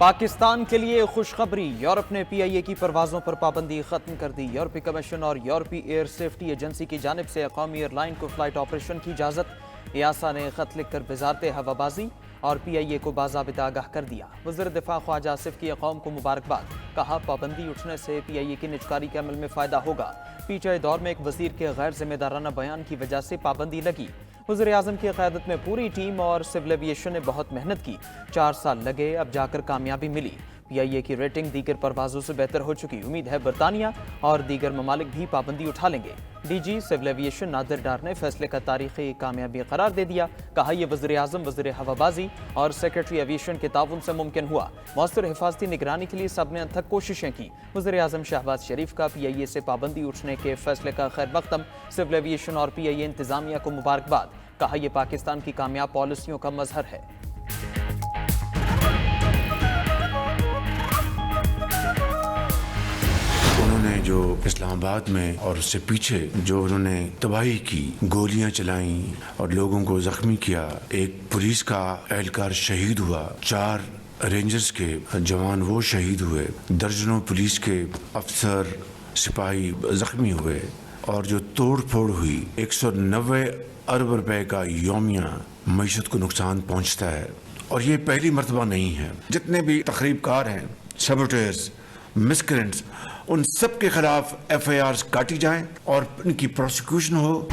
पाकिस्तान के लिए खुशखबरी, यूरोप ने पीआईए की परवाजों पर पाबंदी खत्म कर दी। यूरोपीय कमीशन और यूरोपीय एयर सेफ्टी एजेंसी की जानिब से कौमी एयरलाइन को फ्लाइट ऑपरेशन की इजाजत। यासा ने खत लिखकर वजारत हवाबाजी और पीआईए को बाज़ाबिता आगाह कर दिया। वज़ीर दिफा ख्वाजा आसिफ की कौम को मुबारकबाद, कहा पाबंदी उठने से पीआईए की निजकारी के अमल में फ़ायदा होगा। पीछे दौर में एक वजीर के गैर जिम्मेदाराना बयान की वजह से पाबंदी लगी। वज़ीर आज़म की क़यादत में पूरी टीम और सिविल एविएशन ने बहुत मेहनत की, 4 साल लगे, अब जाकर कामयाबी मिली। पीआईए की रेटिंग दीगर परवाजों से बेहतर हो चुकी। उम्मीद है बरतानिया और दीगर ममालिक भी पाबंदी उठा लेंगे। डीजी सिविल एविएशन नादिर डार ने फैसले का तारीखी कामयाबी करार दे दिया। कहा यह वज़ीर आज़म, वज़ीर हवाबाजी और सेक्रेटरी एविएशन के ताउन से मुमकिन हुआ। मौसर हिफाजती निगरानी के लिए सबने अथक कोशिशें की। वज़ीर आज़म शहबाज शरीफ का पीआईए से पाबंदी उठने के फैसले का खैर मकदम। सिविल एविएशन और पीआईए इंतजामिया को मुबारकबाद, कहा यह पाकिस्तान की कामयाब पॉलिसियों का मजहर है। उन्होंने जो इस्लामाबाद में और उससे पीछे जो उन्होंने तबाही की, गोलियां चलाई और लोगों को जख्मी किया, एक पुलिस का एहलकार शहीद हुआ, 4 रेंजर्स के जवान वो शहीद हुए, दर्जनों पुलिस के अफसर सिपाही जख्मी हुए और जो तोड़ फोड़ हुई, 190 अरब रुपए का यौमिया मईशत को नुकसान पहुंचता है। और ये पहली मर्तबा नहीं है। जितने भी तखरीबकार हैं, सबोटेर्स, मिसक्रेंट्स, उन सब के खिलाफ एफआईआर काटी जाएं और इनकी प्रोसिक्यूशन हो।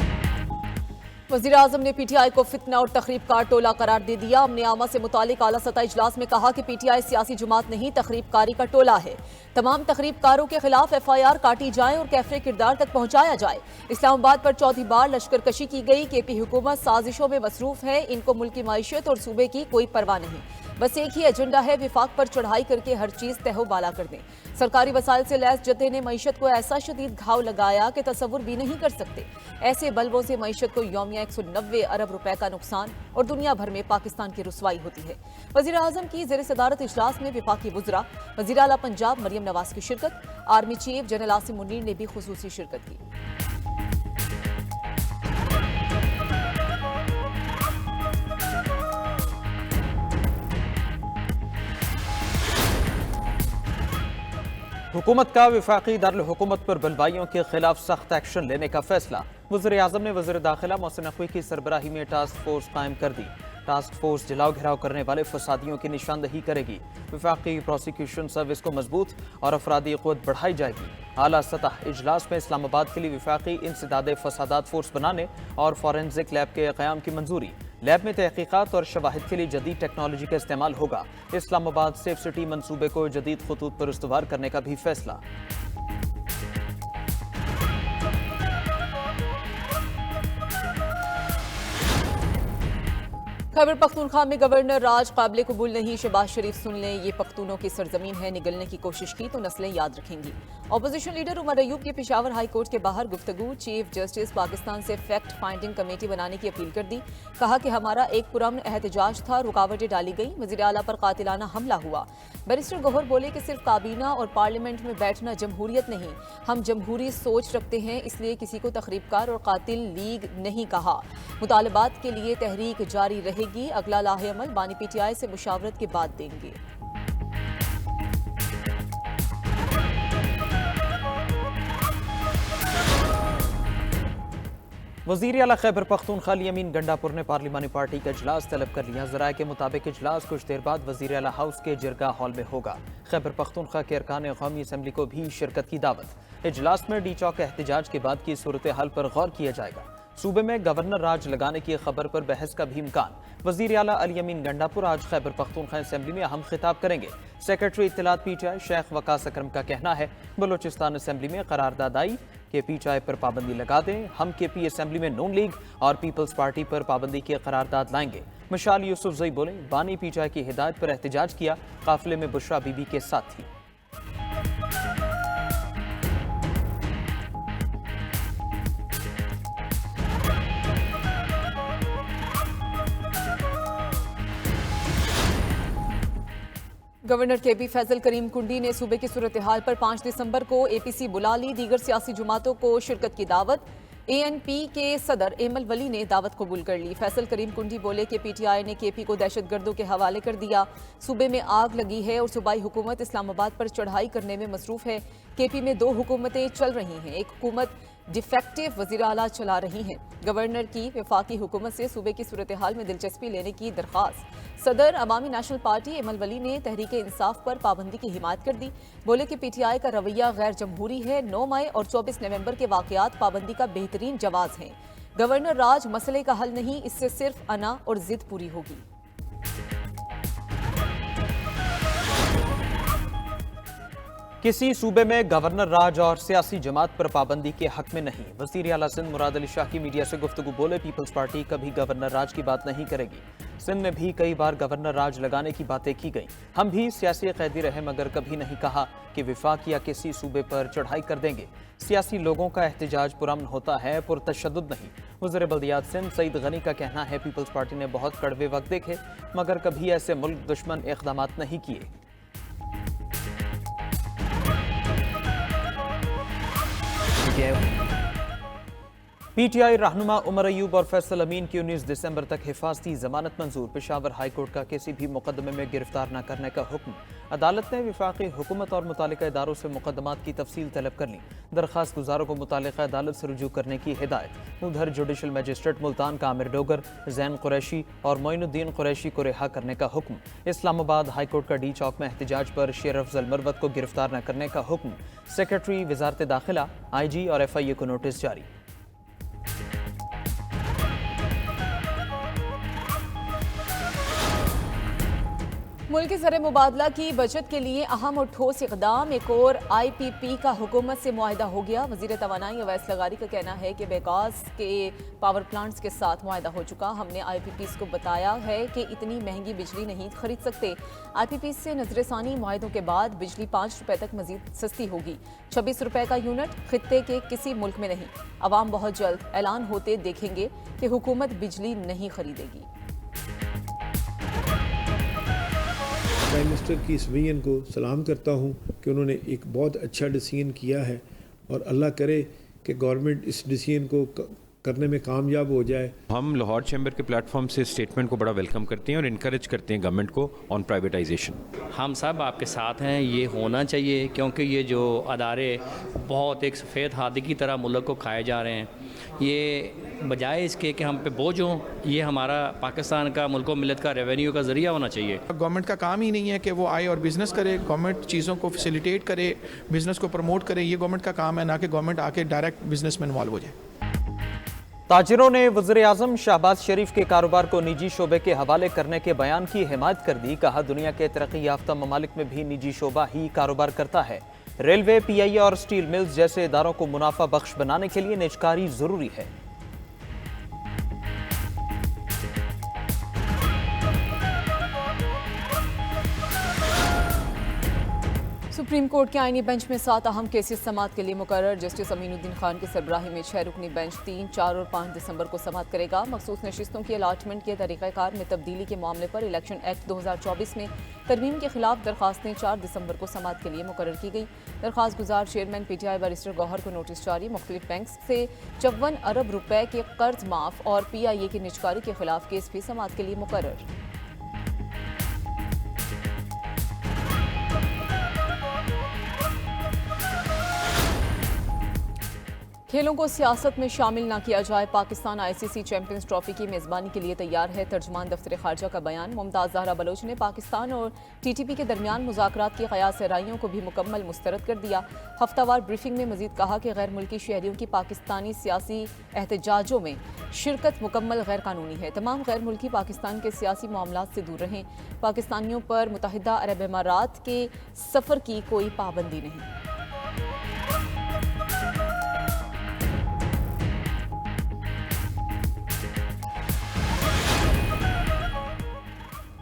वज़ीर आज़म ने पीटीआई को फितना और तखरीबकार टोला करार दे दिया। अमने आमा से मुतालिक आला सतह इजलास में कहा कि पीटीआई सियासी जमात नहीं, तखरीबकारी का टोला है। तमाम तखरीबकारों के खिलाफ एफआईआर काटी जाए और कैफरे किरदार तक पहुंचाया जाए। इस्लामाबाद पर चौथी बार लश्कर कशी की गई। केपी हुकूमत साजिशों में मसरूफ है, इनको मुल्क की मईशत और सूबे की कोई परवाह नहीं। बस एक ही एजेंडा है, विफाक पर चढ़ाई करके हर चीज तहोबाला कर दें। सरकारी वसाइल से लैस जत्थे ने मईशत को ऐसा शदीद घाव लगाया कि तसव्वुर भी नहीं कर सकते। ऐसे बल्बों से मईशत को यौमिया 190 अरब रुपए का नुकसान और दुनिया भर में पाकिस्तान की रुसवाई होती है। वज़ीर आज़म की ज़ेर सदारत इजलास में विफाकी वज़रा, वज़ीर आला पंजाब मरियम नवाज की शिरकत। Army chief general Asim Munir ने भी खुसूसी शिरकत की। हुकूमत का वफाकी दारुल हुकूमत पर बलवाइयों के खिलाफ सख्त एक्शन लेने का फैसला। वज़ीर आज़म ने वज़ीर दाखिला मोहसिन नकवी की सरबराही में टास्क फोर्स कायम कर दी। टास्क फोर्स जलाओ घिराव करने वाले फसादियों की निशानदही करेगी। वफाकी प्रोसिक्यूशन सर्विस को मजबूत और अफरादी क़ुव्वत बढ़ाई जाएगी। आला सतह इजलास में इस्लामाबाद के लिए वफाकी इंसदाद फसादात फोर्स बनाने और फॉरेंसिक लैब के क़याम की मंजूरी। लैब में तहकीकात और शवाहिद के लिए जदीद टेक्नोलॉजी का इस्तेमाल होगा। इस्लामाबाद सेफ सिटी मंसूबे को जदीद खतूत पर इस्तवार करने का भी फैसला। खैबर पख्तूनख्वा में गवर्नर राज काबिल कबूल नहीं। शहबाज शरीफ सुन लें, ये पख्तूनों की सरजमीन है, निगलने की कोशिश की तो नस्लें याद रखेंगी। अपोजिशन लीडर उमर अयूब की पेशावर हाई कोर्ट के बाहर गुफ्तगू। चीफ जस्टिस पाकिस्तान से फैक्ट फाइंडिंग कमेटी बनाने की अपील कर दी। कहा कि हमारा एक पुरअमन एहतजाज था, रुकावटें डाली गई, वज़ीर आला पर कातिलाना हमला हुआ। बैरिस्टर गौहर बोले कि सिर्फ काबीना और पार्लियामेंट में बैठना जमहूरियत नहीं, हम जमहूरी सोच रखते हैं, इसलिए किसी को तखरीबकार और कातिल लीग नहीं कहा। मुतालबात के लिए तहरीक जारी रहेगी। अगला लाहे-अमल बानी पीटीआई से मुशावरत के बाद देंगे। वज़ीर आला खैबर पख्तूनख्वा अमीन गंडापुर ने पार्लिमानी पार्टी का इजलास तलब कर लिया। ज़राए के मुताबिक इजलास कुछ देर बाद वज़ीर आला हाउस के जिरगा हॉल में होगा। खैबर पख्तूनख्वा के अरकान कौमी असम्बली को भी शिरकत की दावत। इजलास में डी चौक एहतजाज के बाद की सूरत हाल पर गौर किया जाएगा। सूबे में गवर्नर राज लगाने की खबर पर बहस का भी इम्कान। वज़ीर आला अली अमीन गंडापुर आज खैबर पख्तूनख्वा असम्बली में अहम खिताब करेंगे। सेक्रेटरी इत्तलात पीटीआई शेख वकास अकरम का कहना है, बलोचिस्तान असम्बली में करारदाद आई कि पीटीआई पर पाबंदी लगा दें। हम केपी असम्बली में नून लीग और पीपल्स पार्टी पर पाबंदी की करारदाद लाएंगे। मशाल यूसुफजई बोले, बानी पीटीआई की हिदायत पर एहतजाज किया, काफिले में बुशरा बीबी के साथ थी। गवर्नर केपी फैजल करीम कुंडी ने सूबे की सूरत हाल पर 5 दिसंबर को एपीसी बुला ली। दीगर सियासी जमातों को शिरकत की दावत। ANP के सदर एमल वली ने दावत कबूल कर ली। फैसल करीम कुंडी बोले कि PTI ने KP को दहशतगर्दों के हवाले कर दिया। सूबे में आग लगी है और सूबाई हुकूमत इस्लामाबाद पर चढ़ाई करने में मसरूफ है। KP में 2 हुकूमतें चल रही हैं, एक हुकूमत डिफेक्टिव वज़ीर आला चला रही हैं। गवर्नर की वफाकी हुकूमत से सूबे की सूरत हाल में दिलचस्पी लेने की दरख्वास्त। सदर अवामी नेशनल पार्टी एमल वली ने तहरीक इंसाफ पर पाबंदी की हिमायत कर दी। बोले कि PTI का रवैया गैर जमहूरी है। 9 मई और 24 नवंबर के वाकयात पाबंदी का बेहतरीन जवाब हैं। गवर्नर राज मसले का हल नहीं, इससे सिर्फ अना और जिद पूरी होगी। किसी सूबे में गवर्नर राज और सियासी जमात पर पाबंदी के हक में नहीं। वज़ीर आला सिंध मुराद अली शाह की मीडिया से गुफ्तगू बोले, पीपल्स पार्टी कभी गवर्नर राज की बात नहीं करेगी। सिंध में भी कई बार गवर्नर राज लगाने की बातें की गई। हम भी सियासी कैदी रहे मगर कभी नहीं कहा कि विफाक या किसी सूबे पर चढ़ाई कर देंगे। सियासी लोगों का एहतजाज पुरअमन होता है, पुरतशद्दुद नहीं। वज़ीर बल्दियात सिंध सईद गनी का कहना है, पीपल्स पार्टी ने बहुत कड़वे वक्त देखे मगर कभी ऐसे मुल्क दुश्मन इक़दामात नहीं किए। PTI रहनुमा उमर अयूब और फैसल अमीन की 19 दिसंबर तक हिफाजती जमानत मंजूर। पेशावर हाई कोर्ट का किसी भी मुकदमे में गिरफ्तार न करने का हुक्म। अदालत ने वफाकी हुकूमत और मुतालिका इदारों से मुकदमात की तफसील तलब कर ली। दरख्वास्त गुजारों को मुतालिका अदालत से रुजू करने की हिदायत। उधर जुडिशल मजिस्ट्रेट मुल्तान का आमिर डोगर, जैन कुरैशी और मोइनुद्दीन कुरैशी को रिहा करने का हुक्म। इस्लामाबाद हाई कोर्ट का डी चौक में एहतजाज पर शेर अफजल मरवत को गिरफ्तार न करने का हुक्म। सेक्रेटरी वजारत दाखिला, IG और FIA को नोटिस जारी। मुल्क ज़र मुबादला की बचत के लिए अहम और ठोस इक़दाम। एक और IPP का हुकूमत से मुआहिदा हो गया। वज़ीर तवानाई अवैस लगारी का कहना है कि बेकास के पावर प्लांट्स के साथ मुआहिदा हो चुका। हमने IPPs को बताया है कि इतनी महंगी बिजली नहीं खरीद सकते। IPPs से नजरसानी मुआहिदों के बाद बिजली 5 रुपए तक मजीद सस्ती होगी। 26 रुपए का यूनिट खित्ते के किसी मुल्क में नहीं। अवाम बहुत जल्द ऐलान होते देखेंगे कि हुकूमत बिजली नहीं खरीदेगी। प्राइम मिनिस्टर की इस विजन को सलाम करता हूँ कि उन्होंने एक बहुत अच्छा डिसीजन किया है और अल्लाह करे कि गवर्नमेंट इस डिसीजन को करने में कामयाब हो जाए। हम लाहौर चैम्बर के प्लेटफॉर्म से स्टेटमेंट को बड़ा वेलकम करते हैं और इनकरेज करते हैं गवर्नमेंट को ऑन प्राइवेटाइजेशन। हम सब आपके साथ हैं, ये होना चाहिए क्योंकि ये जो अदारे बहुत एक सफ़ेद हाथी की तरह मुल्क को खाए जा रहे हैं, ये बजाय इसके कि हम पे बोझ हों, ये हमारा पाकिस्तान का मुल्क मिलत का रेवेन्यू का ज़रिया होना चाहिए। गवर्नमेंट का काम ही नहीं है कि वो आए और बिज़नेस करे। गवर्नमेंट चीज़ों को फैसिलिटेट करे, बिज़नेस को प्रमोट करे, ये गवर्नमेंट का काम है, ना कि गवर्नमेंट आके डायरेक्ट बिज़नेस में इन्वॉल्व हो जाए। ताजिरों ने वज़ीर आज़म शहबाज शरीफ के कारोबार को निजी शोबे के हवाले करने के बयान की हिमायत कर दी। कहा, दुनिया के तरक्की याफ्ता ममालिक में भी निजी शोबा ही कारोबार करता है। रेलवे, PIA और स्टील मिल्स जैसे इदारों को मुनाफा बख्श बनाने के लिए निजकारी जरूरी है। सुप्रीम कोर्ट के आईनी बेंच में 7 अहम केसेस समाअत के लिए मुकर्रर। जस्टिस अमीनुद्दीन खान की सरबराही में 6 रुकनी बेंच 3, 4 और 5 दिसंबर को समाअत करेगा। मखसूस नशिस्तों की अलाटमेंट के तरीक़ाकार में तब्दीली के मामले पर इलेक्शन एक्ट 2024 में तरमीम के खिलाफ दरखास्तें 4 दिसंबर को समाअत के लिए मुकर्रर की गई। दरखास्त गुजार चेयरमैन PTI बैरिस्टर गौहर को नोटिस जारी। मुख्तलिफ बैंक से 54 अरब रुपए के कर्ज माफ और PIA की निजकारी के खिलाफ केस भी समाअत के लिए मुकर्रर। खेलों को सियासत में शामिल ना किया जाए। पाकिस्तान ICC चैंपियंस ट्रॉफी की मेज़बानी के लिए तैयार है। तर्जुमान दफ्तर खारजा का बयान। मुमताज़ ज़हरा बलोच ने पाकिस्तान और TTP के दरमियान मुज़ाकरात की क़यास राइयों को भी मुकम्मल मुस्तरद कर दिया। हफ्तावार ब्रीफिंग में मज़ीद कहा कि गैर मुल्की शहरियों की पाकिस्तानी सियासी एहतजाजों में शिरकत मुकम्मल गैर कानूनी है। तमाम गैर मुल्की पाकिस्तान के सियासी मामलात से दूर रहें। पाकिस्तानियों पर मुत्तहिदा अरब अमारात के सफ़र की कोई पाबंदी नहीं।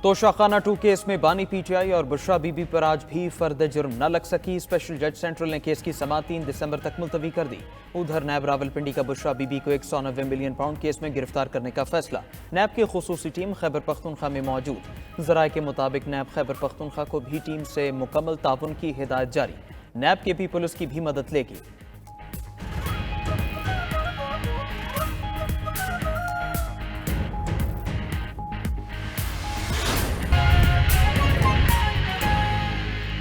तोशाखाना 2 केस में बानी PTI और बुशरा बीबी पर आज भी फर्द जुर्म न लग सकी। स्पेशल जज सेंट्रल ने केस की समाअत 3 दिसंबर तक मुलतवी कर दी। उधर नैब रावलपिंडी का बुशरा बीबी को 190 मिलियन पाउंड केस में गिरफ्तार करने का फैसला। नैब की खुसूसी टीम खैबर पख्तूनख्वा में मौजूद। ज़राए के मुताबिक नैब खैबर पख्तूनख्वा को भी टीम से मुकम्मल ताउन की हिदायत जारी। नैब के भी पुलिस की भी मदद लेगी।